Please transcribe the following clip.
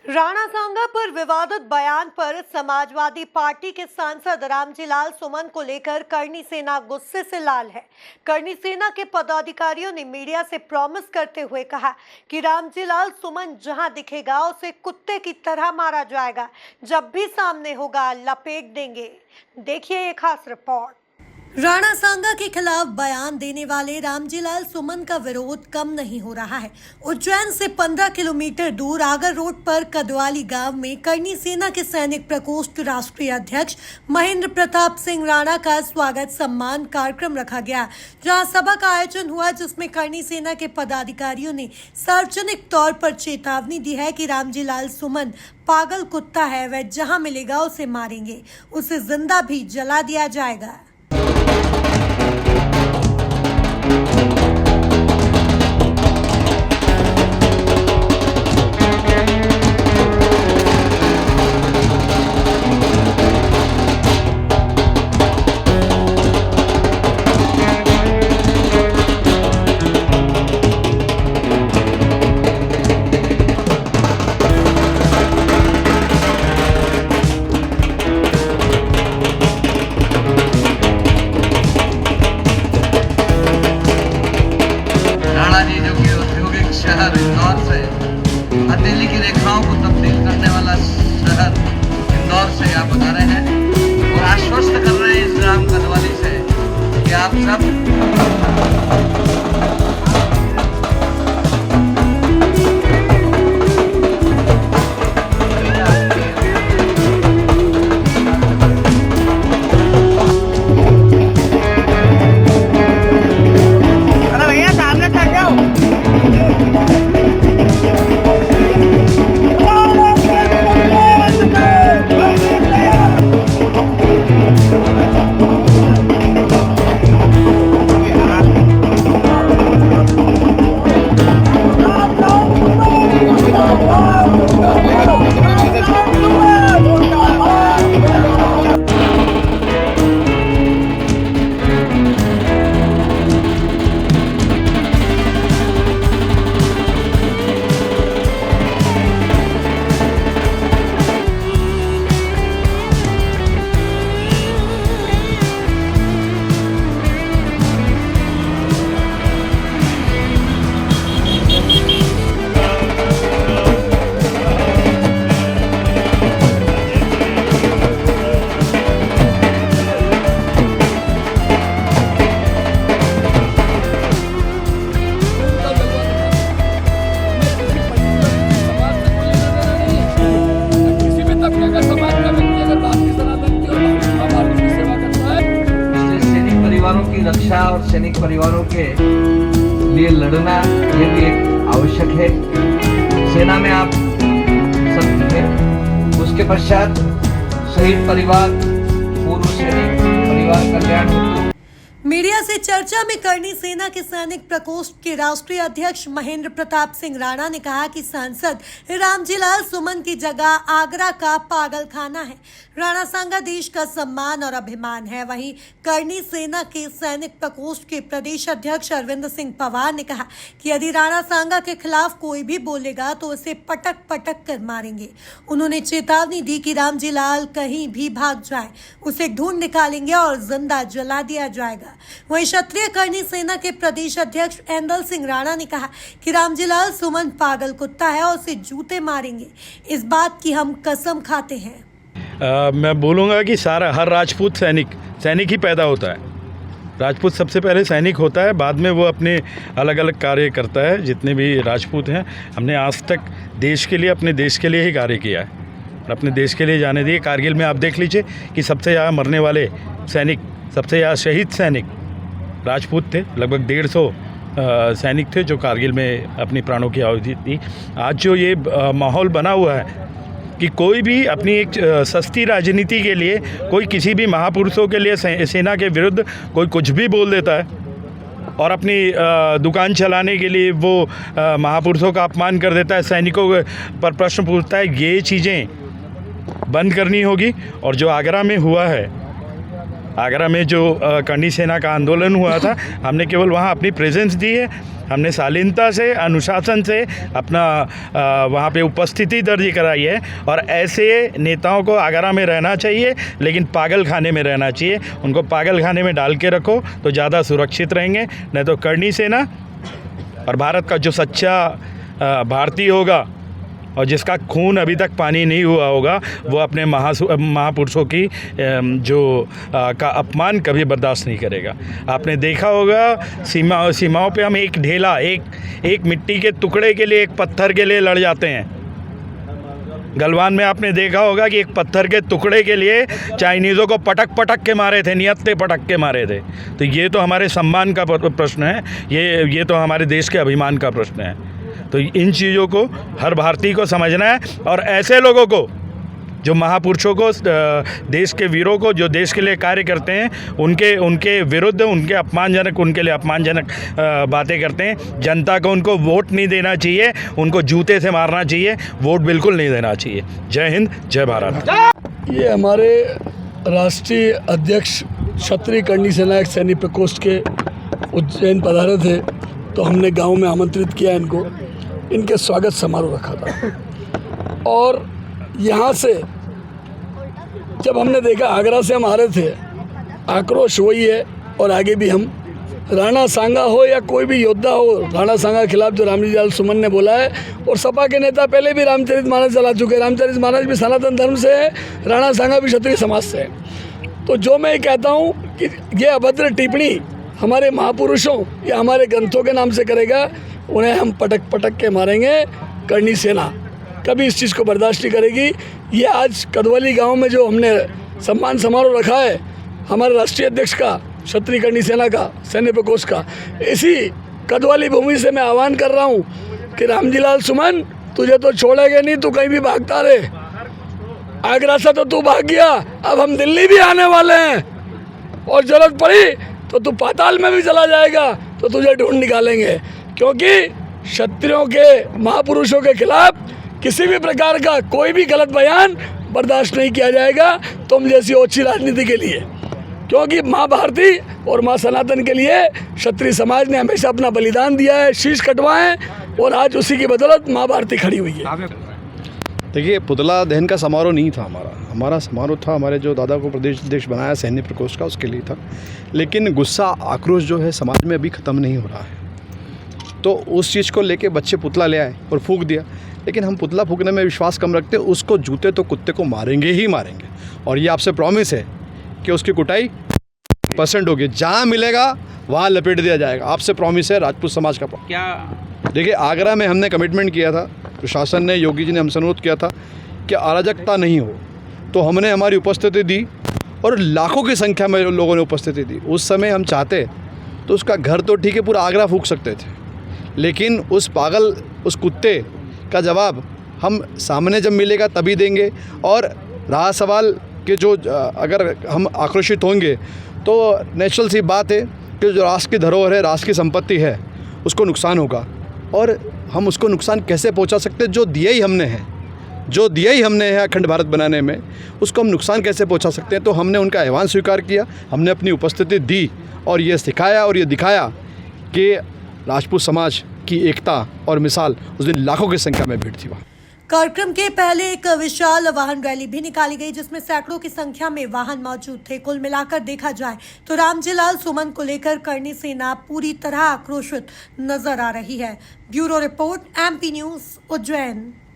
राणा सांगा पर विवादित बयान पर समाजवादी पार्टी के सांसद रामजीलाल सुमन को लेकर करनी सेना गुस्से से लाल है। करनी सेना के पदाधिकारियों ने मीडिया से प्रॉमिस करते हुए कहा कि रामजीलाल सुमन जहां दिखेगा उसे कुत्ते की तरह मारा जाएगा। जब भी सामने होगा लपेट देंगे। देखिए ये खास रिपोर्ट। राणा सांगा के खिलाफ बयान देने वाले रामजीलाल सुमन का विरोध कम नहीं हो रहा है। उज्जैन से 15 किलोमीटर दूर आगर रोड पर कदवाली गांव में करनी सेना के सैनिक प्रकोष्ठ राष्ट्रीय अध्यक्ष महेंद्र प्रताप सिंह राणा का स्वागत सम्मान कार्यक्रम रखा गया, जहां सभा का आयोजन हुआ, जिसमें करनी सेना के पदाधिकारियों ने सार्वजनिक तौर पर चेतावनी दी है कि रामजीलाल सुमन पागल कुत्ता है, वह जहां मिलेगा उसे मारेंगे, उसे जिंदा भी जला दिया जाएगा। शहर इंदौर से हथेली की रेखाओं को तब्दील करने वाला शहर इंदौर से आप बता रहे हैं और आश्वस्त कर रहे हैं इस ग्राम कदवाली से कि आप सब की रक्षा और सैनिक परिवारों के लिए लड़ना ये भी एक आवश्यक है। सेना में आप सब थे, उसके पश्चात शहीद परिवार, पूर्व सैनिक परिवार कल्याण हेतु मीडिया से चर्चा में करनी सेना के सैनिक प्रकोष्ठ के राष्ट्रीय अध्यक्ष महेंद्र प्रताप सिंह राणा ने कहा कि सांसद रामजीलाल सुमन की जगह आगरा का पागल खाना है। राणा सांगा देश का सम्मान और अभिमान है। वहीं करनी सेना के सैनिक प्रकोष्ठ के प्रदेश अध्यक्ष अरविंद सिंह पवार ने कहा कि यदि राणा सांगा के खिलाफ कोई भी बोलेगा तो उसे पटक पटक कर मारेंगे। उन्होंने चेतावनी दी कि रामजीलाल कहीं भी भाग जाए उसे ढूंढ निकालेंगे और जिंदा जला दिया जाएगा। वहीं क्षत्रिय करनी सेना के प्रदेश अध्यक्ष ऐंदल सिंह राणा ने कहा कि रामजीलाल सुमन पागल कुत्ता है और उसे जूते मारेंगे। इस बात की हम कसम खाते हैं। मैं बोलूँगा कि हर राजपूत सैनिक ही पैदा होता है। राजपूत सबसे पहले सैनिक होता है, बाद में वो अपने अलग अलग कार्य करता है। जितने भी राजपूत हैं, हमने आज तक देश के लिए, अपने देश के लिए ही कार्य किया है, अपने देश के लिए जाने दिए। कारगिल में आप देख लीजिए कि सबसे ज़्यादा मरने वाले सैनिक, सबसे ज़्यादा शहीद सैनिक राजपूत थे। लगभग 150 सैनिक थे जो कारगिल में अपनी प्राणों की आहुति दी। आज जो ये माहौल बना हुआ है कि कोई भी अपनी एक सस्ती राजनीति के लिए, कोई किसी भी महापुरुषों के लिए, सेना के विरुद्ध कोई कुछ भी बोल देता है और अपनी दुकान चलाने के लिए वो महापुरुषों का अपमान कर देता है, सैनिकों पर प्रश्न पूछता है। ये चीज़ें बंद करनी होगी। और जो आगरा में हुआ है आगरा में जो करनी सेना का आंदोलन हुआ था, हमने केवल वहाँ अपनी प्रेजेंस दी है। हमने शालीनता से, अनुशासन से अपना वहाँ पे उपस्थिति दर्ज कराई है। और ऐसे नेताओं को आगरा में रहना चाहिए, लेकिन पागल खाने में रहना चाहिए। उनको पागल खाने में डाल के रखो तो ज़्यादा सुरक्षित रहेंगे। नहीं तो करनी सेना और भारत का जो सच्चा भारतीय होगा और जिसका खून अभी तक पानी नहीं हुआ होगा, वो अपने महापुरुषों की का अपमान कभी बर्दाश्त नहीं करेगा। आपने देखा होगा सीमाओं पे हम एक ढेला, एक मिट्टी के टुकड़े के लिए, एक पत्थर के लिए लड़ जाते हैं। गलवान में आपने देखा होगा कि एक पत्थर के टुकड़े के लिए चाइनीज़ों को पटक के मारे थे, नियत्ते पटक के मारे थे। तो ये तो हमारे सम्मान का प्रश्न है, ये तो हमारे देश के अभिमान का प्रश्न है। तो इन चीज़ों को हर भारतीय को समझना है और ऐसे लोगों को, जो महापुरुषों को, देश के वीरों को, जो देश के लिए कार्य करते हैं, उनके विरुद्ध, उनके लिए अपमानजनक बातें करते हैं। जनता को उनको वोट नहीं देना चाहिए, उनको जूते से मारना चाहिए, वोट बिल्कुल नहीं देना चाहिए। जय हिंद, जय भारत। ये हमारे राष्ट्रीय अध्यक्ष क्षत्रिय करनी सेना एक सैनिक प्रकोष्ठ के उज्जैन पधारे थे, तो हमने गांव में आमंत्रित किया इनको। इनके स्वागत समारोह रखा था और यहाँ से जब हमने देखा, आगरा से हम आ रहे थे, आक्रोश वही है। और आगे भी हम, राणा सांगा हो या कोई भी योद्धा हो, राणा सांगा के खिलाफ जो रामजी सुमन ने बोला है, और सपा के नेता पहले भी रामचरितमानस चला चुके हैं। रामचरितमानस भी सनातन धर्म से है, राणा सांगा भी क्षत्रिय समाज से है। तो जो मैं कहता हूँ कि ये अभद्र टिप्पणी हमारे महापुरुषों या हमारे ग्रंथों के नाम से करेगा, उन्हें हम पटक के मारेंगे। करनी सेना कभी इस चीज़ को बर्दाश्त नहीं करेगी। ये आज कदवली गांव में जो हमने सम्मान समारोह रखा है हमारे राष्ट्रीय अध्यक्ष का, क्षत्रिय करनी सेना का, सैन्य प्रकोष्ठ का, इसी कदवली भूमि से मैं आह्वान कर रहा हूँ कि रामजीलाल सुमन, तुझे तो छोड़ेंगे नहीं, तू कहीं भी भागता रहे। आगरा से तो तू भाग गया, अब हम दिल्ली भी आने वाले हैं और जरूरत पड़ी तो तू पाताल में भी चला जाएगा, तो तुझे ढूंढ निकालेंगे। क्योंकि क्षत्रियों के, महापुरुषों के खिलाफ किसी भी प्रकार का कोई भी गलत बयान बर्दाश्त नहीं किया जाएगा, तुम जैसी ओछी राजनीति के लिए। क्योंकि माँ भारती और माँ सनातन के लिए क्षत्रिय समाज ने हमेशा अपना बलिदान दिया है, शीश कटवाए, और आज उसी की बदौलत माँ भारती खड़ी हुई है। देखिए, पुतला दहन का समारोह नहीं था हमारा समारोह था हमारे जो दादा को प्रदेश अध्यक्ष बनाया सैन्य प्रकोष्ठ का, उसके लिए था। लेकिन गुस्सा, आक्रोश जो है समाज में अभी ख़त्म नहीं हो रहा है। तो उस चीज़ को लेके बच्चे पुतला ले आए और फूंक दिया। लेकिन हम पुतला फूंकने में विश्वास कम रखते, उसको जूते तो कुत्ते को मारेंगे ही मारेंगे। और ये आपसे प्रॉमिस है कि उसकी कुटाई % होगी, जहाँ मिलेगा वहाँ लपेट दिया जाएगा। आपसे प्रॉमिस है, राजपूत समाज का। क्या देखिए, आगरा में हमने कमिटमेंट किया था, प्रशासन ने, योगी जी ने हमसे अनुरोध किया था कि अराजकता नहीं हो, तो हमने हमारी उपस्थिति दी और लाखों की संख्या में लोगों ने उपस्थिति दी। उस समय हम चाहते तो उसका घर तो ठीक है, पूरा आगरा फूंक सकते थे, लेकिन उस पागल, उस कुत्ते का जवाब हम सामने जब मिलेगा तभी देंगे। और रहा सवाल कि जो अगर हम आक्रोशित होंगे तो नेचुरल सी बात है कि जो राष्ट्र की धरोहर है, राष्ट्र की संपत्ति है, उसको नुकसान होगा। और हम उसको नुकसान कैसे पहुंचा सकते हैं? जो दिया ही हमने है अखंड भारत बनाने में, उसको हम नुकसान कैसे पहुंचा सकते हैं? तो हमने उनका आह्वान स्वीकार किया, हमने अपनी उपस्थिति दी और ये सिखाया और ये दिखाया कि राजपूत समाज की एकता और मिसाल उस दिन लाखों की संख्या में भीड़ थी वहाँ। कार्यक्रम के पहले एक विशाल वाहन रैली भी निकाली गई, जिसमें सैकड़ों की संख्या में वाहन मौजूद थे। कुल मिलाकर देखा जाए तो रामजीलाल सुमन को लेकर करनी सेना पूरी तरह आक्रोशित नजर आ रही है। Bureau report, MP news, Ujjain.